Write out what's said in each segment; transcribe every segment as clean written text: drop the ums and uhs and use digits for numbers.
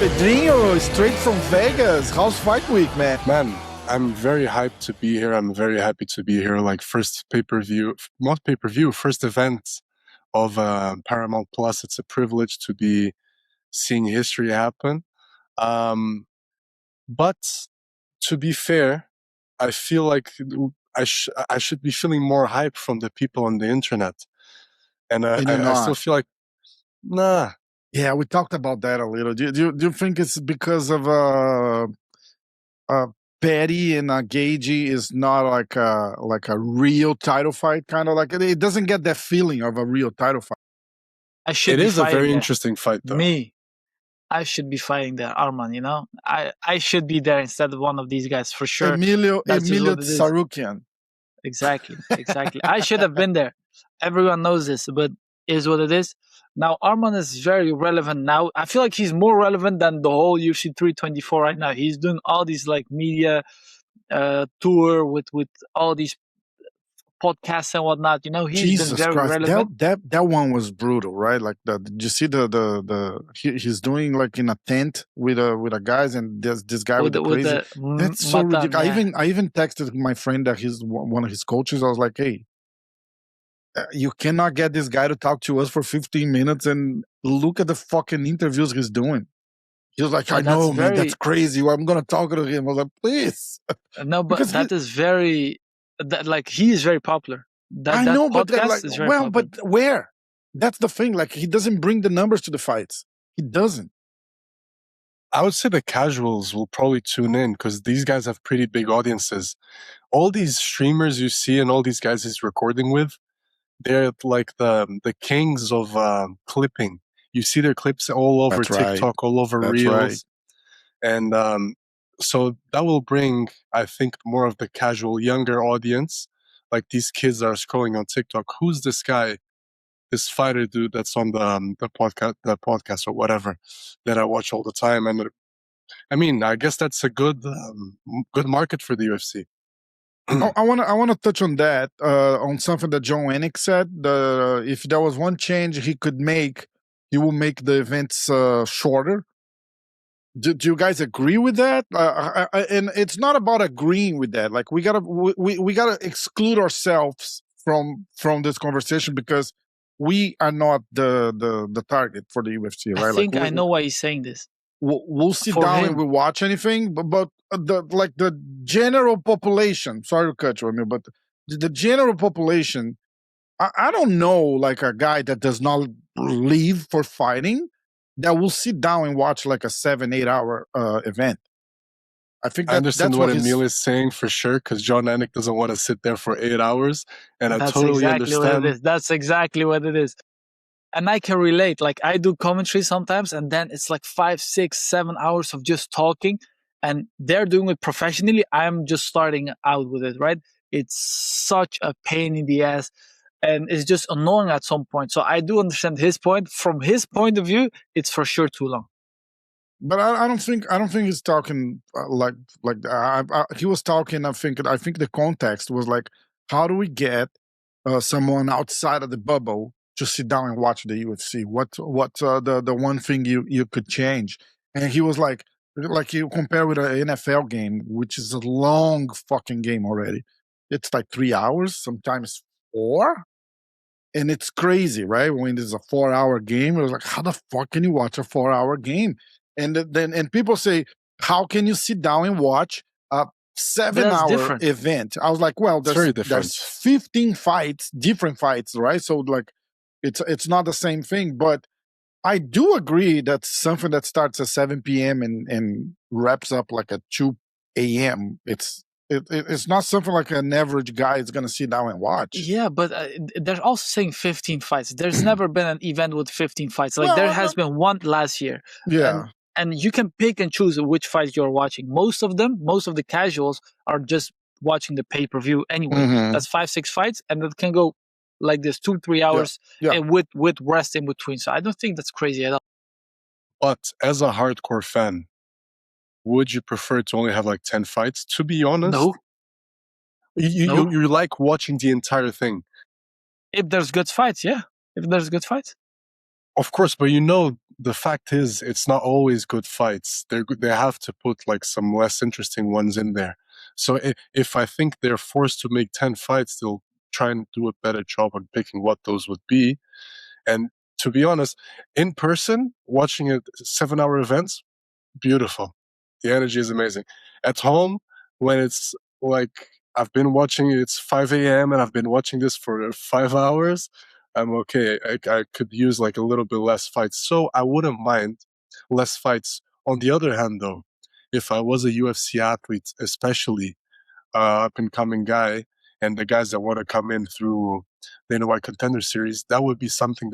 Pedrinho, straight from Vegas. How's fight week, man? Man, I'm very hyped to be here. I'm very happy to be here. Like first pay-per-view, not pay-per-view, first event of Paramount Plus. It's a privilege to be seeing history happen. But to be fair, I feel like I should be feeling more hype from the people on the internet. And I still feel like, nah. Yeah, we talked about that a little. Do you think it's because of Petty and Gage is not like a real title fight, kind of like it doesn't get that feeling of a real title fight. It is a very interesting fight, though. I should be fighting there, Arman. You know, I should be there instead of one of these guys for sure. Emilio Tsarukian. Exactly. I should have been there. Everyone knows this, but it is what it is. Now, Arman is very relevant now. I feel like he's more relevant than the whole UFC 324 right now. He's doing all these like media tour with all these podcasts and whatnot. You know, he's been very relevant. That one was brutal, right? Like, did you see he's doing like in a tent with a guys, and there's this guy with the crazy. That's so ridiculous. Yeah. I even texted my friend that he's one of his coaches. I was like, hey, you cannot get this guy to talk to us for 15 minutes and look at the fucking interviews he's doing. He was like, I know, man, that's crazy. I'm going to talk to him. I was like, please. No, but that is very, like, he is very popular. I know, but like, is very popular. But where? That's the thing. Like, he doesn't bring the numbers to the fights. He doesn't. I would say the casuals will probably tune in because these guys have pretty big audiences. All these streamers you see and all these guys he's recording with, they're like the kings of clipping. You see their clips all over TikTok, all over Reels. And so that will bring, I think, more of the casual, younger audience. Like these kids that are scrolling on TikTok. Who's this guy, this fighter dude that's on the podcast or whatever that I watch all the time? And I mean, I guess that's a good market for the UFC. I want to touch on that, on something that Jon Anik said. If there was one change he could make, he will make the events shorter. Do you guys agree with that? And it's not about agreeing with that. Like we gotta exclude ourselves from this conversation because we are not the target for the UFC, right? I think I know why he's saying this. We'll sit down and we'll watch anything, but the general population, sorry to cut you, but the general population, I don't know like a guy that does not leave for fighting that will sit down and watch like a 7-8 hour event. I think I understand what Emil is saying for sure, because Jon Anik doesn't want to sit there for 8 hours, and I totally understand. That's exactly what it is. And I can relate. Like I do commentary sometimes, and then it's like 5, 6, 7 hours of just talking, and they're doing it professionally. I'm just starting out with it, right? It's such a pain in the ass, and it's just annoying at some point. So I do understand his point. From his point of view, it's for sure too long. But I don't think he's talking he was talking. I think the context was like, how do we get someone outside of the bubble to sit down and watch the UFC? What's the one thing you could change? And he was like you compare with an NFL game, which is a long fucking game already. It's like 3 hours, sometimes 4. And it's crazy, right? When there's a 4-hour game, it was like, how the fuck can you watch a 4-hour game? And then people say, how can you sit down and watch a 7-hour event? I was like, well, there's 15 fights, different fights, right? So like, it's not the same thing. But I do agree that something that starts at 7 p.m. and wraps up like at 2 a.m. It's not something like an average guy is going to sit down and watch. Yeah, but they're also saying 15 fights. There's never been an event with 15 fights. Like there has been one last year. Yeah. And you can pick and choose which fights you're watching. Most of the casuals are just watching the pay-per-view anyway. Mm-hmm. That's 5, 6 fights, and it can go like this 2-3 hours and with rest in between. So I don't think that's crazy at all. But as a hardcore fan, would you prefer to only have like 10 fights? To be honest, no. You like watching the entire thing. If there's good fights, yeah. If there's good fights. Of course, but the fact is, it's not always good fights. They have to put like some less interesting ones in there. So if I think they're forced to make 10 fights, they'll try and do a better job on picking what those would be. And to be honest, in person, watching a 7-hour events, beautiful. The energy is amazing. At home, when it's like I've been watching, it's 5 a.m. and I've been watching this for 5 hours, I'm okay. I could use like a little bit less fights. So I wouldn't mind less fights. On the other hand, though, if I was a UFC athlete, especially up and coming guy, and the guys that want to come in through the NY Contender Series, that would be something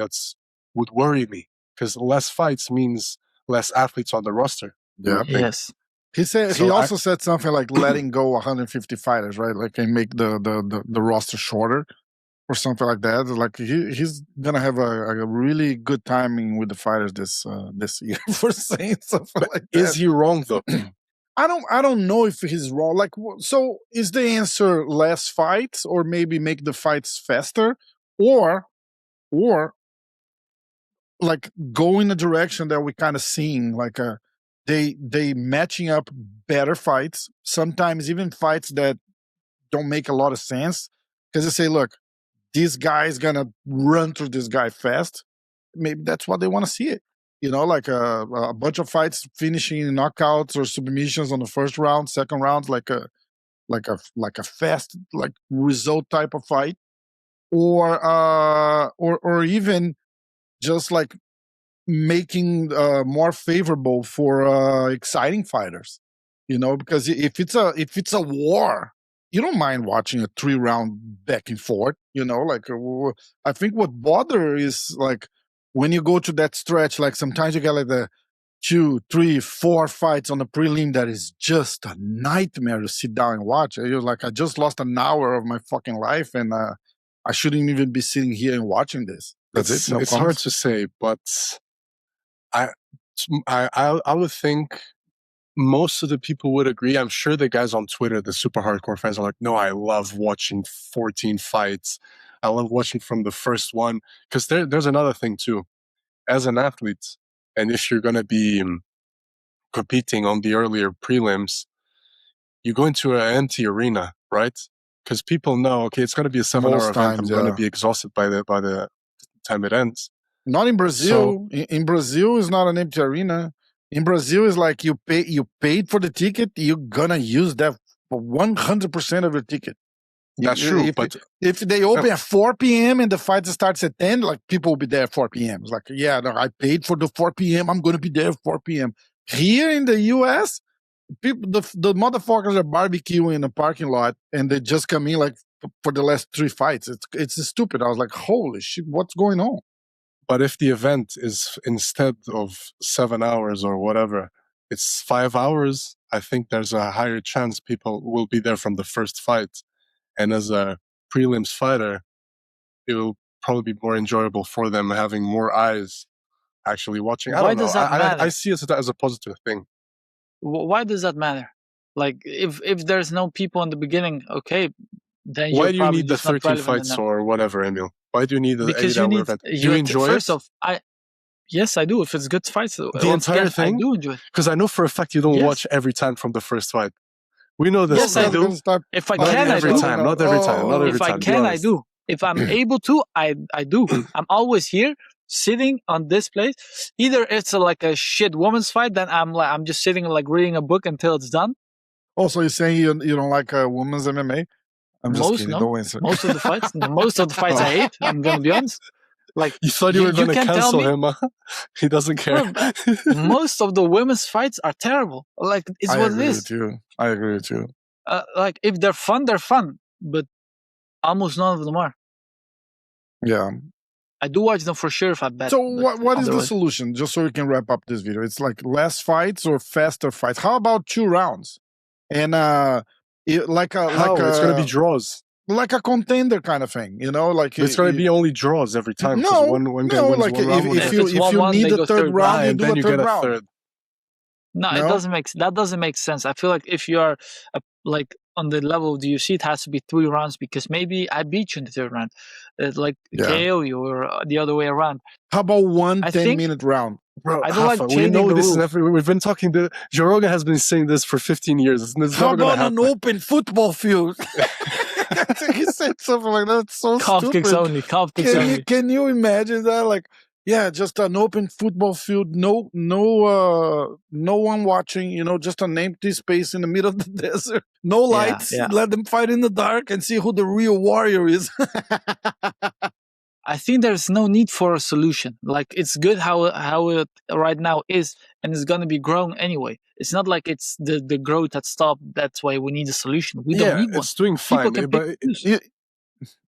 would worry me, because less fights means less athletes on the roster. Yeah. Yes. He also said something like letting go 150 fighters, right? Like, and make the roster shorter or something like that. Like, he's gonna have a really good timing with the fighters this year for saying something like that. Is he wrong though? I don't know if he's wrong. Like, so is the answer less fights, or maybe make the fights faster, or like go in a direction that we kind of seeing, like they matching up better fights, sometimes even fights that don't make a lot of sense, because they say, look, this guy is gonna run through this guy fast. Maybe that's what they want to see it. Like a bunch of fights finishing in knockouts or submissions on the first round, second round, like a fast like result type of fight, or even just like making more favorable for exciting fighters. Because if it's a war, you don't mind watching a 3-round back and forth. I think what bother is like when you go to that stretch, like sometimes you get like the 2, 3, 4 fights on the prelim that is just a nightmare to sit down and watch. You're like, I just lost an hour of my fucking life, and I shouldn't even be sitting here and watching this. It's hard to say, but I would think most of the people would agree. I'm sure the guys on Twitter, the super hardcore fans, are like, no, I love watching 14 fights. I love watching from the first one. Because there's another thing too. As an athlete, and if you're going to be competing on the earlier prelims, you go into an empty arena, right? Because people know, okay, it's going to be a 7-hour event. I'm going to be exhausted by the time it ends. Not in Brazil. So, in Brazil, it's not an empty arena. In Brazil, it's like you paid for the ticket. You're gonna use that for 100% of your ticket. That's true. If they open at 4 p.m. and the fight starts at 10, like people will be there at 4 p.m. It's like, yeah, no, I paid for the 4 p.m. I'm gonna be there at 4 p.m. Here in the U.S., people, the motherfuckers are barbecuing in the parking lot, and they just come in like for the last 3 fights. It's stupid. I was like, holy shit, what's going on? But if the event is, instead of 7 hours or whatever, it's 5 hours, I think there's a higher chance people will be there from the first fight. And as a prelims fighter, it will probably be more enjoyable for them, having more eyes actually watching. I don't know. I see it as a positive thing. Why does that matter? Like, if there's no people in the beginning, okay, then why do you need the 13 fights or whatever, Emil? Why do you need the 8-hour event? Do you enjoy first it? Off, yes, I do. If it's good fights, the entire thing, I do enjoy it. Because I know for a fact you don't watch every time from the first fight. We know this. Yes, I do. If I can, I do. Not every time. Not every time. If I can, I do. If I'm able to, I do. I'm always here, sitting on this place. Either it's like a shit woman's fight, then I'm just sitting like reading a book until it's done. Also, you're saying you don't like women's MMA? I'm just kidding. No. Don't answer. Most of the fights, I hate. I'm gonna be honest. Like, you thought you were going to cancel him, huh? He doesn't care. Bro, most of the women's fights are terrible. Like, it's what it is. I agree with you. Like, if they're fun, but almost none of them are. Yeah. I do watch them for sure if I bet. So what is the solution? Just so we can wrap up this video. It's like less fights or faster fights. How about 2 rounds? And it's going to be draws. Like a contender kind of thing, like it's going to be only draws every time. No, like if you need the third round, you do a third round. No, that doesn't make sense. I feel like if you are on the level of the UFC, it has to be 3 rounds because maybe I beat you in the 3rd round, like KO you or the other way around. How about one I 10-minute round? Bro, I don't like Rafa, we changing know the this. rules. We've been talking to Joe Rogan has been saying this for 15 years. It's How never gonna about an happen. open football field? He said something like that. It's so Calf stupid. kicks only. Calf kicks only. Can you imagine that? Like, yeah, just an open football field, no one watching, you know, just an empty space in the middle of the desert, no lights. yeah. Let them fight in the dark and see who the real warrior is. I think there's no need for a solution. Like, it's good how it right now is, and it's gonna be growing anyway. It's not like it's the growth that stopped. That's why we need a solution. We don't need one. It's doing fine, but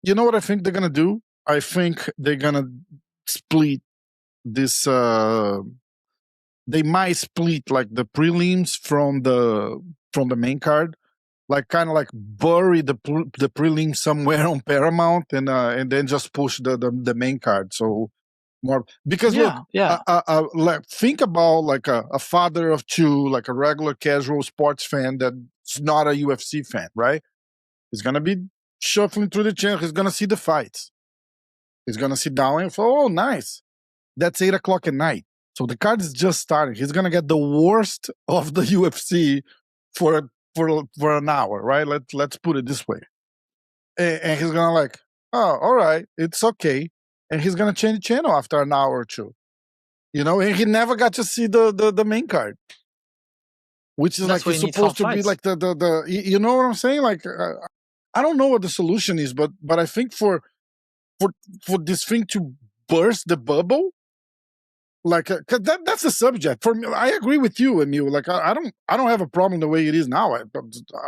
You know what I think they're gonna do? I think they're gonna split this. They might split like the prelims from the main card, like kind of like bury the prelim somewhere on Paramount, and then just push the main card. So more because look, like think about like a father of two, like a regular casual sports fan that's not a UFC fan, right? He's gonna be shuffling through the channel. He's gonna see the fights. He's gonna sit down and oh, nice. That's 8 o'clock at night. So the card is just starting. He's gonna get the worst of the UFC for an hour, right? Let's put it this way. And he's gonna like, oh, all right, it's okay. And he's gonna change the channel after an hour or two. You know, and he never got to see the main card. Which is like it's supposed to be like the you know what I'm saying? Like I don't know what the solution is, but I think for this thing to burst the bubble, like cause that's the subject for me. I agree with you, Emil. Like I don't have a problem the way it is now.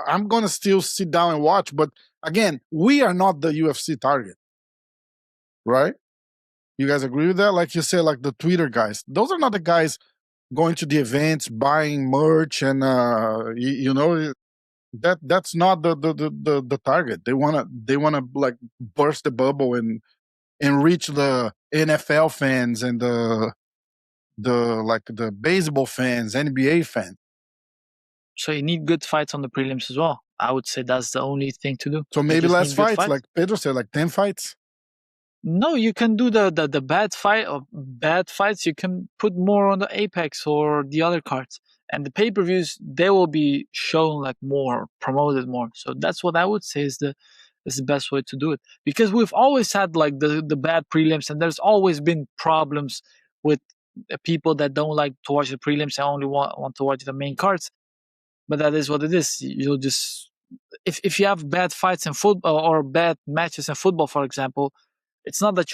I'm gonna still sit down and watch, but again, we are not the UFC target, right? You guys agree with that? Like you said, like the Twitter guys, those are not the guys going to the events, buying merch, and you know that's not the target. They wanna like burst the bubble and reach the NFL fans and the baseball fans, NBA fans. So you need good fights on the prelims as well. I would say that's the only thing to do. So maybe less fights, like Pedro said, like 10 fights. No, you can do the bad fights. You can put more on the Apex or the other cards, and the pay-per-views, they will be shown like more, promoted more. So that's what I would say is the best way to do it, because we've always had like the bad prelims, and there's always been problems with people that don't like to watch the prelims and only want to watch the main cards. But that is what it is. You'll just if you have bad fights in football or bad matches in football, for example, it's not that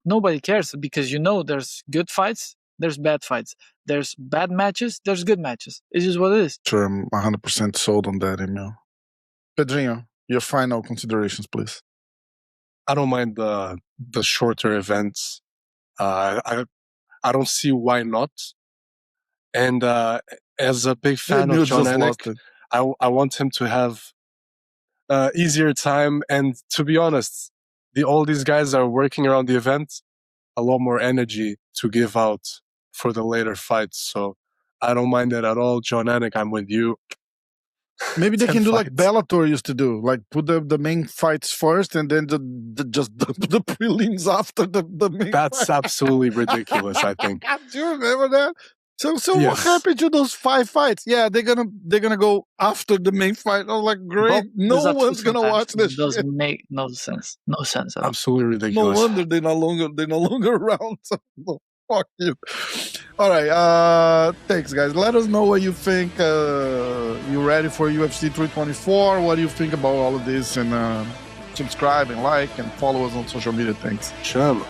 nobody cares, because you know there's good fights, there's bad fights, there's bad matches, there's good matches. It's just what it is. Sure, I'm 100% sold on that, Emil. Pedrinho, your final considerations, please. I don't mind the shorter events. I don't see why not. And as a big fan of Jon Anik, I want him to have easier time. And to be honest, all these guys are working around the event, a lot more energy to give out for the later fights. So I don't mind that at all. Jon Anik, I'm with you. Maybe they can do like Bellator used to do, like put the main fights first and then just the prelims after the main. That's absolutely ridiculous, I think. Do you remember that? So yes. What happened to those 5 fights? Yeah, they're gonna go after the main fight. I was like, great, no one's gonna watch this. It doesn't make no sense. No sense at all. Absolutely ridiculous. No wonder they're no longer around. So, fuck you. All right, thanks guys. Let us know what you think. You ready for UFC 324? What do you think about all of this? And subscribe and like and follow us on social media. Thanks. Sure.